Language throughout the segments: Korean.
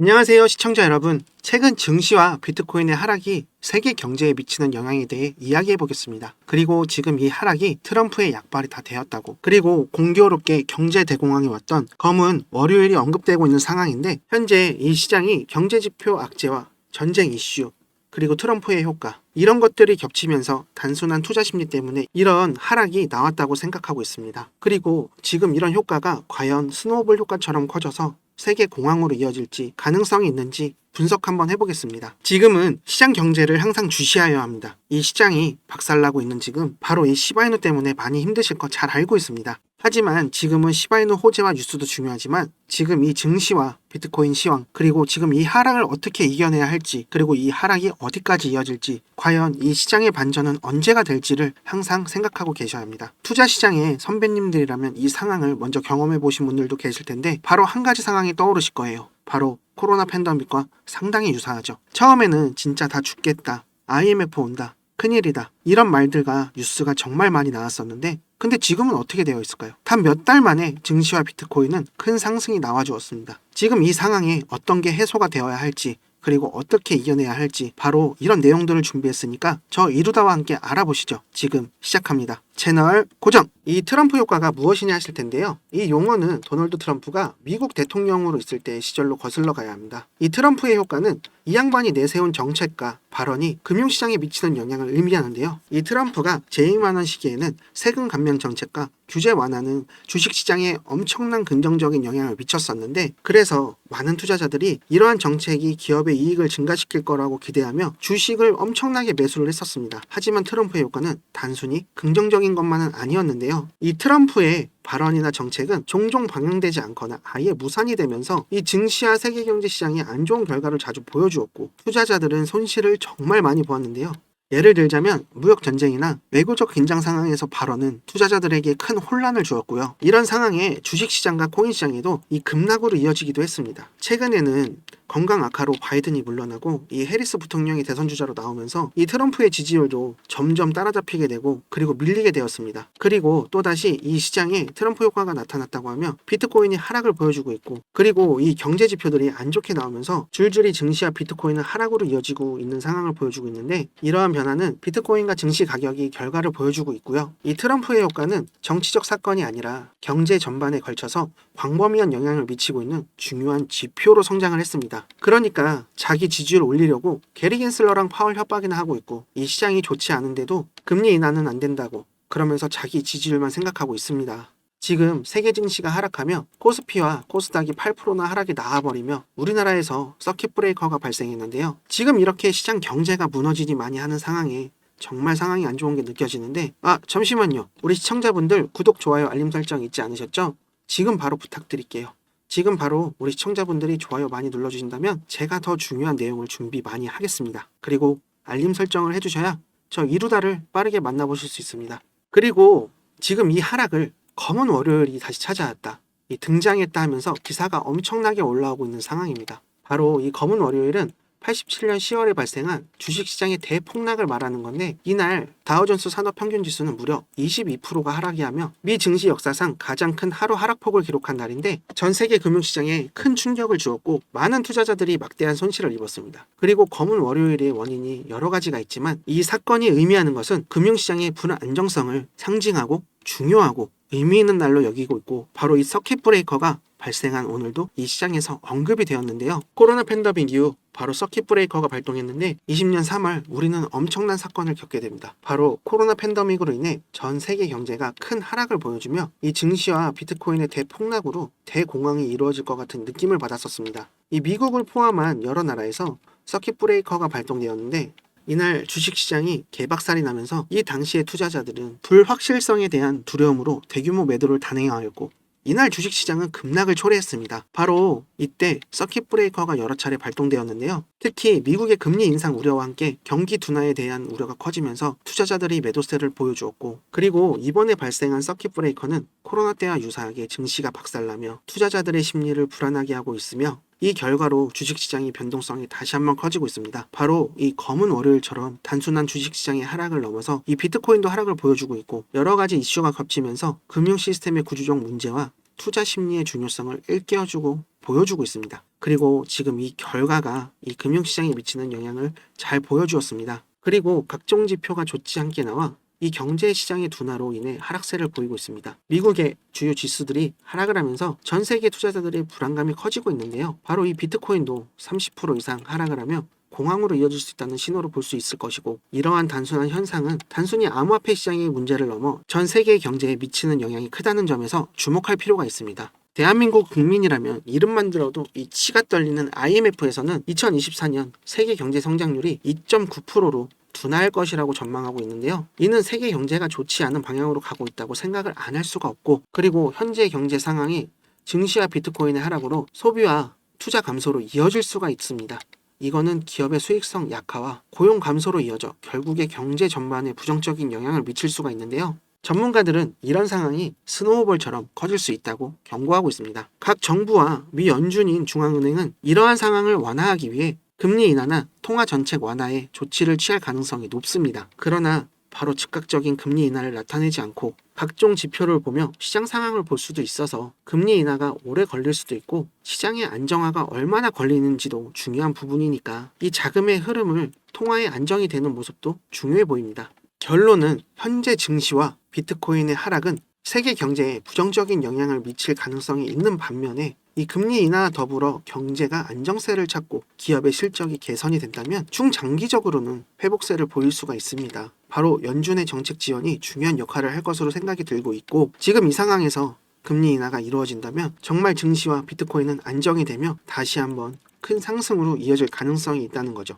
안녕하세요, 시청자 여러분. 최근 증시와 비트코인의 하락이 세계 경제에 미치는 영향에 대해 이야기해 보겠습니다. 그리고 지금 이 하락이 트럼프의 약발이 다 되었다고, 그리고 공교롭게 경제 대공황이 왔던 검은 월요일이 언급되고 있는 상황인데, 현재 이 시장이 경제지표 악재와 전쟁 이슈, 그리고 트럼프의 효과, 이런 것들이 겹치면서 단순한 투자 심리 때문에 이런 하락이 나왔다고 생각하고 있습니다. 그리고 지금 이런 효과가 과연 스노우볼 효과처럼 커져서 세계 공황으로 이어질지 가능성이 있는지 분석 한번 해보겠습니다. 지금은 시장 경제를 항상 주시하여야 합니다. 이 시장이 박살나고 있는 지금 바로 이 시바이누 때문에 많이 힘드실 거 잘 알고 있습니다. 하지만 지금은 시바이누 호재와 뉴스도 중요하지만 지금 이 증시와 비트코인 시황, 그리고 지금 이 하락을 어떻게 이겨내야 할지, 그리고 이 하락이 어디까지 이어질지, 과연 이 시장의 반전은 언제가 될지를 항상 생각하고 계셔야 합니다. 투자 시장의 선배님들이라면 이 상황을 먼저 경험해 보신 분들도 계실 텐데, 바로 한 가지 상황이 떠오르실 거예요. 바로 코로나 팬데믹과 상당히 유사하죠. 처음에는 진짜 다 죽겠다, IMF 온다, 큰일이다, 이런 말들과 뉴스가 정말 많이 나왔었는데, 근데 지금은 어떻게 되어 있을까요? 단 몇 달 만에 증시와 비트코인은 큰 상승이 나와주었습니다. 지금 이 상황에 어떤 게 해소가 되어야 할지, 그리고 어떻게 이겨내야 할지, 바로 이런 내용들을 준비했으니까 저 이루다와 함께 알아보시죠. 지금 시작합니다. 채널 고정! 이 트럼프 효과가 무엇이냐 하실 텐데요. 이 용어는 도널드 트럼프가 미국 대통령으로 있을 때의 시절로 거슬러 가야 합니다. 이 트럼프의 효과는 이 양반이 내세운 정책과 발언이 금융시장에 미치는 영향을 의미하는데요. 이 트럼프가 재임하는 시기에는 세금 감면 정책과 규제 완화는 주식시장에 엄청난 긍정적인 영향을 미쳤었는데, 그래서 많은 투자자들이 이러한 정책이 기업의 이익을 증가시킬 거라고 기대하며 주식을 엄청나게 매수를 했었습니다. 하지만 트럼프의 효과는 단순히 긍정적인 것만은 아니었는데요. 이 트럼프의 발언이나 정책은 종종 방영되지 않거나 아예 무산이 되면서 이 증시와 세계 경제 시장이 안 좋은 결과를 자주 보여주었고, 투자자들은 손실을 정말 많이 보았는데요. 예를 들자면 무역 전쟁이나 외교적 긴장 상황에서 발언은 투자자들에게 큰 혼란을 주었고요. 이런 상황에 주식시장과 코인시장에도 이 급락으로 이어지기도 했습니다. 최근에는 건강 악화로 바이든이 물러나고 이 해리스 부통령이 대선 주자로 나오면서 이 트럼프의 지지율도 점점 따라잡히게 되고, 그리고 밀리게 되었습니다. 그리고 또다시 이 시장에 트럼프 효과가 나타났다고 하며 비트코인이 하락을 보여주고 있고, 그리고 이 경제 지표들이 안 좋게 나오면서 줄줄이 증시와 비트코인은 하락으로 이어지고 있는 상황을 보여주고 있는데, 이러한 변화는 비트코인과 증시 가격이 결과를 보여주고 있고요. 이 트럼프의 효과는 정치적 사건이 아니라 경제 전반에 걸쳐서 광범위한 영향을 미치고 있는 중요한 지표로 성장을 했습니다. 그러니까 자기 지지율을 올리려고 게리 겐슬러랑 파월 협박이나 하고 있고, 이 시장이 좋지 않은데도 금리 인하는 안 된다고 그러면서 자기 지지율만 생각하고 있습니다. 지금 세계 증시가 하락하며 코스피와 코스닥이 8%나 하락이 나와버리며 우리나라에서 서킷 브레이커가 발생했는데요. 지금 이렇게 시장 경제가 무너지니 많이 하는 상황에 정말 상황이 안 좋은 게 느껴지는데, 잠시만요. 우리 시청자분들 구독, 좋아요, 알림 설정 잊지 않으셨죠? 지금 바로 부탁드릴게요. 지금 바로 우리 시청자분들이 좋아요 많이 눌러주신다면 제가 더 중요한 내용을 준비 많이 하겠습니다. 그리고 알림 설정을 해주셔야 저 이루다를 빠르게 만나보실 수 있습니다. 그리고 지금 이 하락을 검은 월요일이 다시 찾아왔다, 이 등장했다 하면서 기사가 엄청나게 올라오고 있는 상황입니다. 바로 이 검은 월요일은 87년 10월에 발생한 주식시장의 대폭락을 말하는 건데, 이날 다우존스 산업평균지수는 무려 22%가 하락이 하며 미 증시 역사상 가장 큰 하루 하락폭을 기록한 날인데, 전 세계 금융시장에 큰 충격을 주었고 많은 투자자들이 막대한 손실을 입었습니다. 그리고 검은 월요일의 원인이 여러 가지가 있지만, 이 사건이 의미하는 것은 금융시장의 불안정성을 상징하고 중요하고 의미 있는 날로 여기고 있고, 바로 이 서킷 브레이커가 발생한 오늘도 이 시장에서 언급이 되었는데요. 코로나 팬데믹 이후 바로 서킷 브레이커가 발동했는데 20년 3월 우리는 엄청난 사건을 겪게 됩니다. 바로 코로나 팬데믹으로 인해 전 세계 경제가 큰 하락을 보여주며 이 증시와 비트코인의 대폭락으로 대공황이 이루어질 것 같은 느낌을 받았었습니다. 이 미국을 포함한 여러 나라에서 서킷 브레이커가 발동되었는데, 이날 주식시장이 개박살이 나면서 이 당시의 투자자들은 불확실성에 대한 두려움으로 대규모 매도를 단행하였고, 이날 주식시장은 급락을 초래했습니다. 바로 이때 서킷 브레이커가 여러 차례 발동되었는데요. 특히 미국의 금리 인상 우려와 함께 경기 둔화에 대한 우려가 커지면서 투자자들이 매도세를 보여주었고, 그리고 이번에 발생한 서킷 브레이커는 코로나 때와 유사하게 증시가 박살나며 투자자들의 심리를 불안하게 하고 있으며, 이 결과로 주식시장의 변동성이 다시 한번 커지고 있습니다. 바로 이 검은 월요일처럼 단순한 주식시장의 하락을 넘어서 이 비트코인도 하락을 보여주고 있고, 여러 가지 이슈가 겹치면서 금융 시스템의 구조적 문제와 투자 심리의 중요성을 일깨워주고 보여주고 있습니다. 그리고 지금 이 결과가 이 금융시장에 미치는 영향을 잘 보여주었습니다. 그리고 각종 지표가 좋지 않게 나와 이 경제시장의 둔화로 인해 하락세를 보이고 있습니다. 미국의 주요 지수들이 하락을 하면서 전 세계 투자자들의 불안감이 커지고 있는데요. 바로 이 비트코인도 30% 이상 하락을 하며 공황으로 이어질 수 있다는 신호로 볼 수 있을 것이고, 이러한 단순한 현상은 단순히 암호화폐 시장의 문제를 넘어 전 세계 경제에 미치는 영향이 크다는 점에서 주목할 필요가 있습니다. 대한민국 국민이라면 이름만 들어도 이 치가 떨리는 IMF에서는 2024년 세계 경제 성장률이 2.9%로 둔화할 것이라고 전망하고 있는데요. 이는 세계 경제가 좋지 않은 방향으로 가고 있다고 생각을 안 할 수가 없고, 그리고 현재 경제 상황이 증시와 비트코인의 하락으로 소비와 투자 감소로 이어질 수가 있습니다. 이거는 기업의 수익성 약화와 고용 감소로 이어져 결국에 경제 전반에 부정적인 영향을 미칠 수가 있는데요. 전문가들은 이런 상황이 스노우볼처럼 커질 수 있다고 경고하고 있습니다. 각 정부와 미 연준인 중앙은행은 이러한 상황을 완화하기 위해 금리 인하나 통화 정책 완화에 조치를 취할 가능성이 높습니다. 그러나 바로 즉각적인 금리 인하를 나타내지 않고 각종 지표를 보며 시장 상황을 볼 수도 있어서 금리 인하가 오래 걸릴 수도 있고 시장의 안정화가 얼마나 걸리는지도 중요한 부분이니까 이 자금의 흐름을 통화에 안정이 되는 모습도 중요해 보입니다. 결론은 현재 증시와 비트코인의 하락은 세계 경제에 부정적인 영향을 미칠 가능성이 있는 반면에 이 금리 인하와 더불어 경제가 안정세를 찾고 기업의 실적이 개선이 된다면 중장기적으로는 회복세를 보일 수가 있습니다. 바로 연준의 정책 지원이 중요한 역할을 할 것으로 생각이 들고 있고, 지금 이 상황에서 금리 인하가 이루어진다면 정말 증시와 비트코인은 안정이 되며 다시 한번 큰 상승으로 이어질 가능성이 있다는 거죠.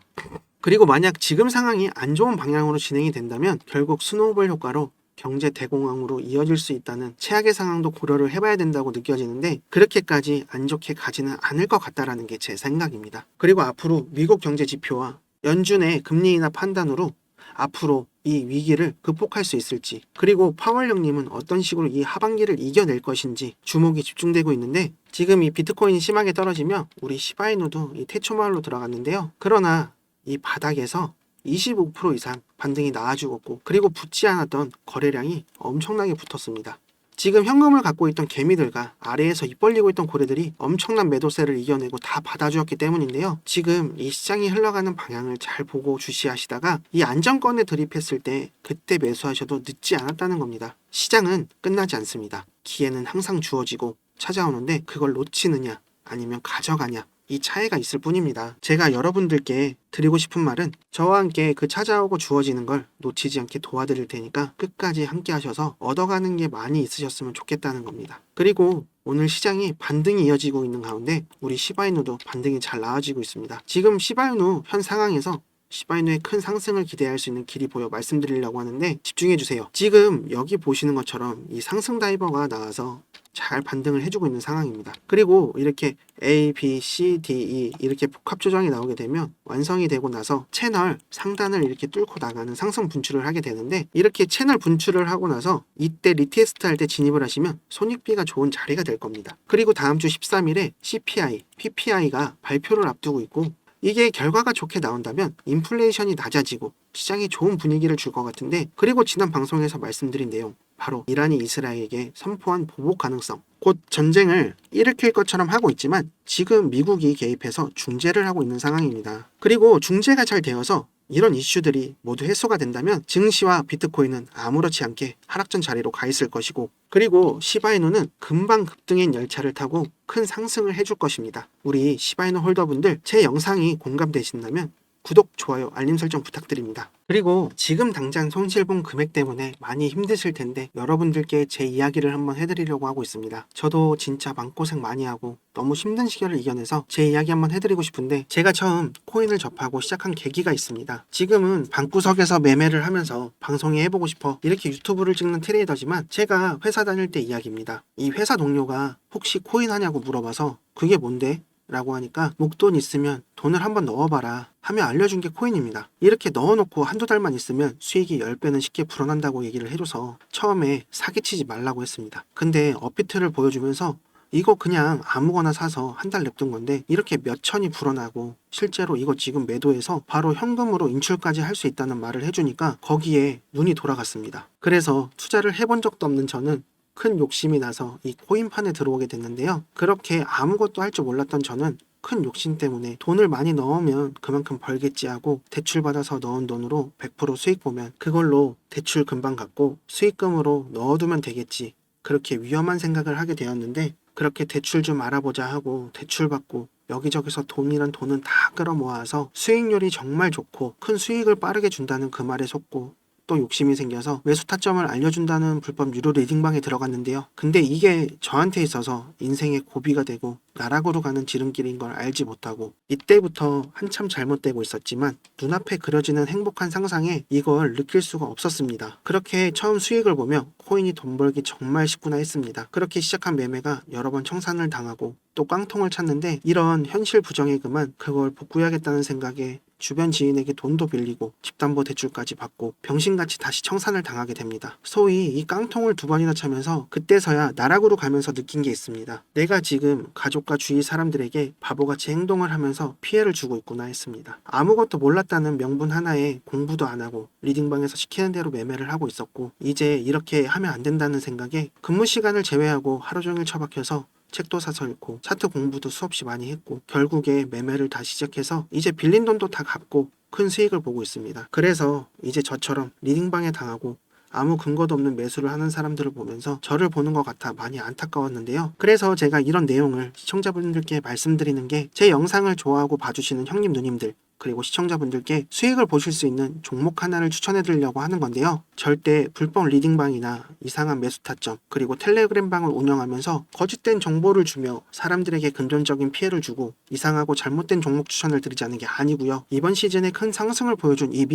그리고 만약 지금 상황이 안 좋은 방향으로 진행이 된다면 결국 스노우볼 효과로 경제 대공황으로 이어질 수 있다는 최악의 상황도 고려를 해봐야 된다고 느껴지는데, 그렇게까지 안 좋게 가지는 않을 것 같다라는 게 제 생각입니다. 그리고 앞으로 미국 경제 지표와 연준의 금리 인하 판단으로 앞으로 이 위기를 극복할 수 있을지, 그리고 파월 형님은 어떤 식으로 이 하반기를 이겨낼 것인지 주목이 집중되고 있는데, 지금 이 비트코인이 심하게 떨어지며 우리 시바이누도 이 태초마을로 들어갔는데요. 그러나 이 바닥에서 25% 이상 반등이 나와주었고, 그리고 붙지 않았던 거래량이 엄청나게 붙었습니다. 지금 현금을 갖고 있던 개미들과 아래에서 입 벌리고 있던 고래들이 엄청난 매도세를 이겨내고 다 받아주었기 때문인데요. 지금 이 시장이 흘러가는 방향을 잘 보고 주시하시다가 이 안정권에 돌입했을 때 그때 매수하셔도 늦지 않았다는 겁니다. 시장은 끝나지 않습니다. 기회는 항상 주어지고 찾아오는데 그걸 놓치느냐 아니면 가져가냐, 이 차이가 있을 뿐입니다. 제가 여러분들께 드리고 싶은 말은 저와 함께 그 찾아오고 주어지는 걸 놓치지 않게 도와드릴 테니까 끝까지 함께 하셔서 얻어가는 게 많이 있으셨으면 좋겠다는 겁니다. 그리고 오늘 시장이 반등이 이어지고 있는 가운데 우리 시바이누도 반등이 잘 나와지고 있습니다. 지금 시바이누 현 상황에서 시바이누의 큰 상승을 기대할 수 있는 길이 보여 말씀드리려고 하는데 집중해주세요. 지금 여기 보시는 것처럼 이 상승 다이버가 나와서 잘 반등을 해주고 있는 상황입니다. 그리고 이렇게 A, B, C, D, E 이렇게 복합 조정이 나오게 되면 완성이 되고 나서 채널 상단을 이렇게 뚫고 나가는 상승 분출을 하게 되는데, 이렇게 채널 분출을 하고 나서 이때 리테스트 할 때 진입을 하시면 손익비가 좋은 자리가 될 겁니다. 그리고 다음 주 13일에 CPI, PPI가 발표를 앞두고 있고, 이게 결과가 좋게 나온다면 인플레이션이 낮아지고 시장에 좋은 분위기를 줄 것 같은데, 그리고 지난 방송에서 말씀드린 내용, 바로 이란이 이스라엘에게 선포한 보복 가능성, 곧 전쟁을 일으킬 것처럼 하고 있지만 지금 미국이 개입해서 중재를 하고 있는 상황입니다. 그리고 중재가 잘 되어서 이런 이슈들이 모두 해소가 된다면 증시와 비트코인은 아무렇지 않게 하락전 자리로 가 있을 것이고, 그리고 시바이누는 금방 급등인 열차를 타고 큰 상승을 해줄 것입니다. 우리 시바이누 홀더분들 제 영상이 공감되신다면 구독, 좋아요, 알림 설정 부탁드립니다. 그리고 지금 당장 손실본 금액 때문에 많이 힘드실 텐데 여러분들께 제 이야기를 한번 해드리려고 하고 있습니다. 저도 진짜 마음고생 많이 하고 너무 힘든 시절을 이겨내서 제 이야기 한번 해드리고 싶은데, 제가 처음 코인을 접하고 시작한 계기가 있습니다. 지금은 방구석에서 매매를 하면서 방송에 해보고 싶어 이렇게 유튜브를 찍는 트레이더지만 제가 회사 다닐 때 이야기입니다. 이 회사 동료가 혹시 코인 하냐고 물어봐서 그게 뭔데? 라고 하니까 목돈 있으면 돈을 한번 넣어봐라 하며 알려준 게 코인입니다. 이렇게 넣어놓고 한두 달만 있으면 수익이 10배는 쉽게 불어난다고 얘기를 해줘서 처음에 사기치지 말라고 했습니다. 근데 업비트를 보여주면서 이거 그냥 아무거나 사서 한 달 냅둔 건데 이렇게 몇 천이 불어나고 실제로 이거 지금 매도해서 바로 현금으로 인출까지 할 수 있다는 말을 해주니까 거기에 눈이 돌아갔습니다. 그래서 투자를 해본 적도 없는 저는 큰 욕심이 나서 이 코인판에 들어오게 됐는데요. 그렇게 아무것도 할 줄 몰랐던 저는 큰 욕심 때문에 돈을 많이 넣으면 그만큼 벌겠지 하고 대출받아서 넣은 돈으로 100% 수익 보면 그걸로 대출 금방 갚고 수익금으로 넣어두면 되겠지. 그렇게 위험한 생각을 하게 되었는데 그렇게 대출 좀 알아보자 하고 대출 받고 여기저기서 돈이란 돈은 다 끌어모아서 수익률이 정말 좋고 큰 수익을 빠르게 준다는 그 말에 속고 또 욕심이 생겨서 매수 타점을 알려준다는 불법 유료 리딩방에 들어갔는데요. 근데 이게 저한테 있어서 인생의 고비가 되고 나락으로 가는 지름길인 걸 알지 못하고 이때부터 한참 잘못되고 있었지만 눈앞에 그려지는 행복한 상상에 이걸 느낄 수가 없었습니다. 그렇게 처음 수익을 보며 코인이 돈 벌기 정말 쉽구나 했습니다. 그렇게 시작한 매매가 여러 번 청산을 당하고 또 깡통을 찼는데 이런 현실 부정에 그만 그걸 복구해야겠다는 생각에 주변 지인에게 돈도 빌리고 집담보 대출까지 받고 병신같이 다시 청산을 당하게 됩니다. 소위 이 깡통을 2번이나 차면서 그때서야 나락으로 가면서 느낀 게 있습니다. 내가 지금 가족과 주위 사람들에게 바보같이 행동을 하면서 피해를 주고 있구나 했습니다. 아무것도 몰랐다는 명분 하나에 공부도 안 하고 리딩방에서 시키는 대로 매매를 하고 있었고 이제 이렇게 하면 안 된다는 생각에 근무 시간을 제외하고 하루 종일 처박혀서 책도 사서 읽고 차트 공부도 수없이 많이 했고 결국에 매매를 다시 시작해서 이제 빌린 돈도 다 갚고 큰 수익을 보고 있습니다. 그래서 이제 저처럼 리딩방에 당하고 아무 근거도 없는 매수를 하는 사람들을 보면서 저를 보는 것 같아 많이 안타까웠는데요. 그래서 제가 이런 내용을 시청자분들께 말씀드리는 게 제 영상을 좋아하고 봐주시는 형님 누님들 그리고 시청자분들께 수익을 보실 수 있는 종목 하나를 추천해 드리려고 하는 건데요. 절대 불법 리딩방이나 이상한 매수 타점 그리고 텔레그램방을 운영하면서 거짓된 정보를 주며 사람들에게 근본적인 피해를 주고 이상하고 잘못된 종목 추천을 드리자는 게 아니고요. 이번 시즌에 큰 상승을 보여준 이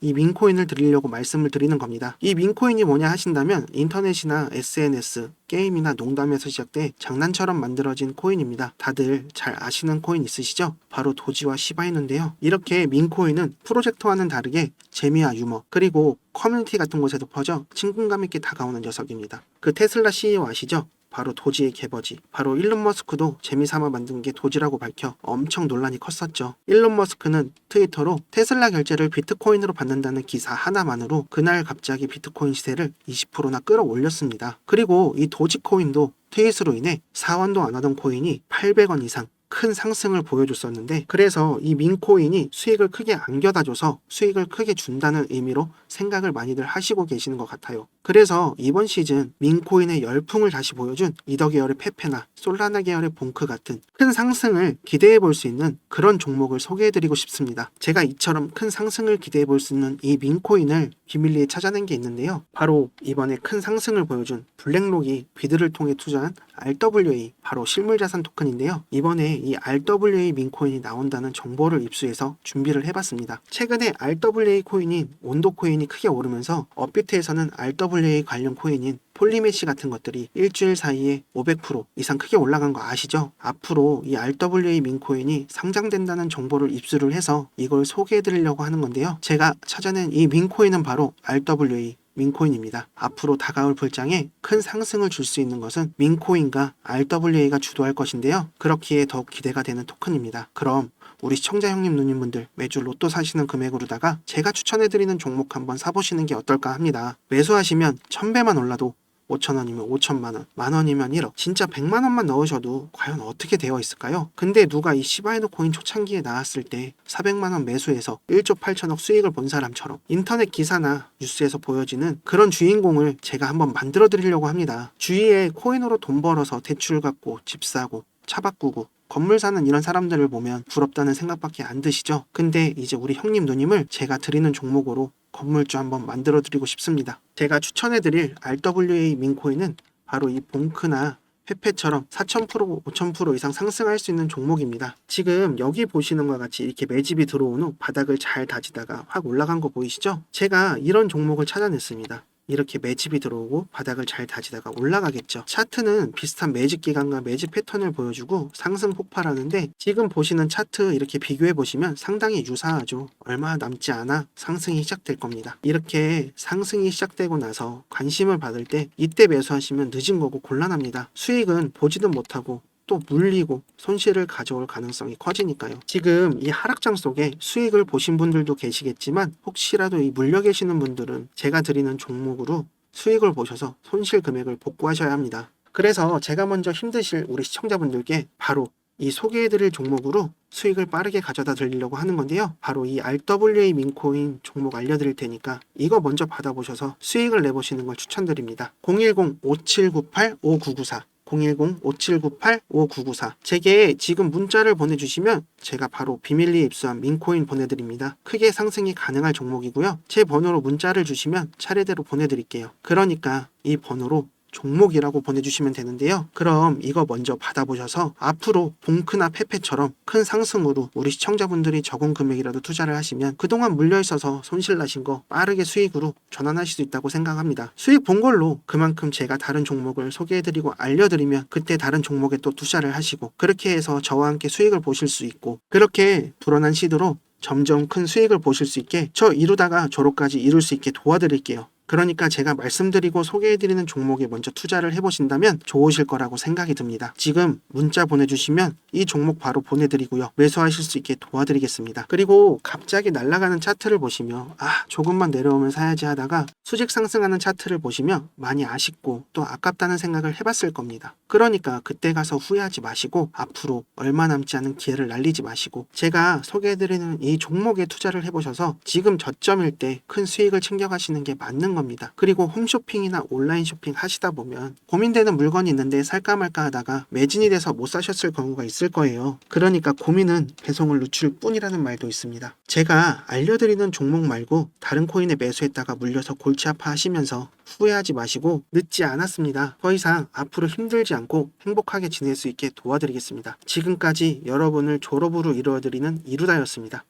민코인을 드리려고 말씀을 드리는 겁니다. 이 민코인이 뭐냐 하신다면 인터넷이나 SNS, 게임이나 농담에서 시작돼 장난처럼 만들어진 코인입니다. 다들 잘 아시는 코인 있으시죠? 바로 도지와 시바이누인데요. 이렇게 민코인은 프로젝트와는 다르게 재미와 유머 그리고 커뮤니티 같은 곳에도 퍼져 친근감 있게 다가오는 녀석입니다. 그 테슬라 CEO 아시죠? 바로 도지의 개버지. 바로 일론 머스크도 재미삼아 만든 게 도지라고 밝혀 엄청 논란이 컸었죠. 일론 머스크는 트위터로 테슬라 결제를 비트코인으로 받는다는 기사 하나만으로 그날 갑자기 비트코인 시세를 20%나 끌어올렸습니다. 그리고 이 도지코인도 트윗으로 인해 사원도 안 하던 코인이 800원 이상 큰 상승을 보여줬었는데 그래서 이 민코인이 수익을 크게 안겨다줘서 수익을 크게 준다는 의미로 생각을 많이들 하시고 계시는 것 같아요. 그래서 이번 시즌 민코인의 열풍을 다시 보여준 이더 계열의 페페나 솔라나 계열의 봉크 같은 큰 상승을 기대해 볼 수 있는 그런 종목을 소개해 드리고 싶습니다. 제가 이처럼 큰 상승을 기대해 볼 수 있는 이 민코인을 비밀리에 찾아낸 게 있는데요. 바로 이번에 큰 상승을 보여준 블랙록이 비드를 통해 투자한 RWA 바로 실물자산 토큰인데요. 이번에 이 RWA 민코인이 나온다는 정보를 입수해서 준비를 해봤습니다. 최근에 RWA 코인인 온도 코인이 크게 오르면서 업비트에서는 RWA 관련 코인인 폴리메시 같은 것들이 일주일 사이에 500% 이상 크게 올라간 거 아시죠? 앞으로 이 RWA 민코인이 상장된다는 정보를 입수를 해서 이걸 소개해 드리려고 하는 건데요. 제가 찾아낸 이 민코인은 바로 RWA 민코인입니다. 앞으로 다가올 불장에 큰 상승을 줄 수 있는 것은 민코인과 RWA가 주도할 것인데요. 그렇기에 더욱 기대가 되는 토큰입니다. 그럼 우리 시청자 형님 누님분들 매주 로또 사시는 금액으로다가 제가 추천해드리는 종목 한번 사보시는 게 어떨까 합니다. 매수하시면 1000배만 올라도 5,000원이면 5천만원, 만원이면 1억, 진짜 100만원만 넣으셔도 과연 어떻게 되어 있을까요? 근데 누가 이 시바이누 코인 초창기에 나왔을 때 400만원 매수해서 1조 8천억 수익을 본 사람처럼 인터넷 기사나 뉴스에서 보여지는 그런 주인공을 제가 한번 만들어 드리려고 합니다. 주위에 코인으로 돈 벌어서 대출 갚고 집 사고 차 바꾸고 건물 사는 이런 사람들을 보면 부럽다는 생각밖에 안 드시죠? 근데 이제 우리 형님 누님을 제가 드리는 종목으로 건물주 한번 만들어 드리고 싶습니다. 제가 추천해드릴 RWA 민코인은 바로 이 봉크나 페페처럼 4000%, 5000% 이상 상승할 수 있는 종목입니다. 지금 여기 보시는 것과 같이 이렇게 매집이 들어온 후 바닥을 잘 다지다가 확 올라간 거 보이시죠? 제가 이런 종목을 찾아냈습니다. 이렇게 매집이 들어오고 바닥을 잘 다지다가 올라가겠죠. 차트는 비슷한 매집 기간과 매집 패턴을 보여주고 상승 폭발하는데 지금 보시는 차트 이렇게 비교해 보시면 상당히 유사하죠. 얼마 남지 않아 상승이 시작될 겁니다. 이렇게 상승이 시작되고 나서 관심을 받을 때 이때 매수하시면 늦은 거고 곤란합니다. 수익은 보지도 못하고 또 물리고 손실을 가져올 가능성이 커지니까요. 지금 이 하락장 속에 수익을 보신 분들도 계시겠지만 혹시라도 이 물려 계시는 분들은 제가 드리는 종목으로 수익을 보셔서 손실 금액을 복구하셔야 합니다. 그래서 제가 먼저 힘드실 우리 시청자분들께 바로 이 소개해드릴 종목으로 수익을 빠르게 가져다 드리려고 하는 건데요. 바로 이 RWA 민코인 종목 알려드릴 테니까 이거 먼저 받아보셔서 수익을 내보시는 걸 추천드립니다. 010-5798-5994 010-5798-5994 제게 지금 문자를 보내주시면 제가 바로 비밀리에 입수한 민코인 보내드립니다. 크게 상승이 가능할 종목이고요. 제 번호로 문자를 주시면 차례대로 보내드릴게요. 그러니까 이 번호로 종목이라고 보내주시면 되는데요. 그럼 이거 먼저 받아보셔서 앞으로 봉크나 페페처럼 큰 상승으로 우리 시청자분들이 적은 금액이라도 투자를 하시면 그동안 물려있어서 손실 나신 거 빠르게 수익으로 전환하실 수 있다고 생각합니다. 수익 본 걸로 그만큼 제가 다른 종목을 소개해드리고 알려드리면 그때 다른 종목에 또 투자를 하시고 그렇게 해서 저와 함께 수익을 보실 수 있고 그렇게 불어난 시도로 점점 큰 수익을 보실 수 있게 저 이루다가 졸업까지 이룰 수 있게 도와드릴게요. 그러니까 제가 말씀드리고 소개해드리는 종목에 먼저 투자를 해보신다면 좋으실 거라고 생각이 듭니다. 지금 문자 보내주시면 이 종목 바로 보내드리고요. 매수하실 수 있게 도와드리겠습니다. 그리고 갑자기 날아가는 차트를 보시며 조금만 내려오면 사야지 하다가 수직 상승하는 차트를 보시며 많이 아쉽고 또 아깝다는 생각을 해봤을 겁니다. 그러니까 그때 가서 후회하지 마시고 앞으로 얼마 남지 않은 기회를 날리지 마시고 제가 소개해드리는 이 종목에 투자를 해보셔서 지금 저점일 때 큰 수익을 챙겨가시는 게 맞는 겁니다. 그리고 홈쇼핑이나 온라인 쇼핑 하시다 보면 고민되는 물건이 있는데 살까 말까 하다가 매진이 돼서 못 사셨을 경우가 있을 거예요. 그러니까 고민은 배송을 늦출 뿐이라는 말도 있습니다. 제가 알려드리는 종목 말고 다른 코인에 매수했다가 물려서 골치 아파하시면서 후회하지 마시고 늦지 않았습니다. 더 이상 앞으로 힘들지 않고 행복하게 지낼 수 있게 도와드리겠습니다. 지금까지 여러분을 졸업으로 이루어드리는 이루다였습니다.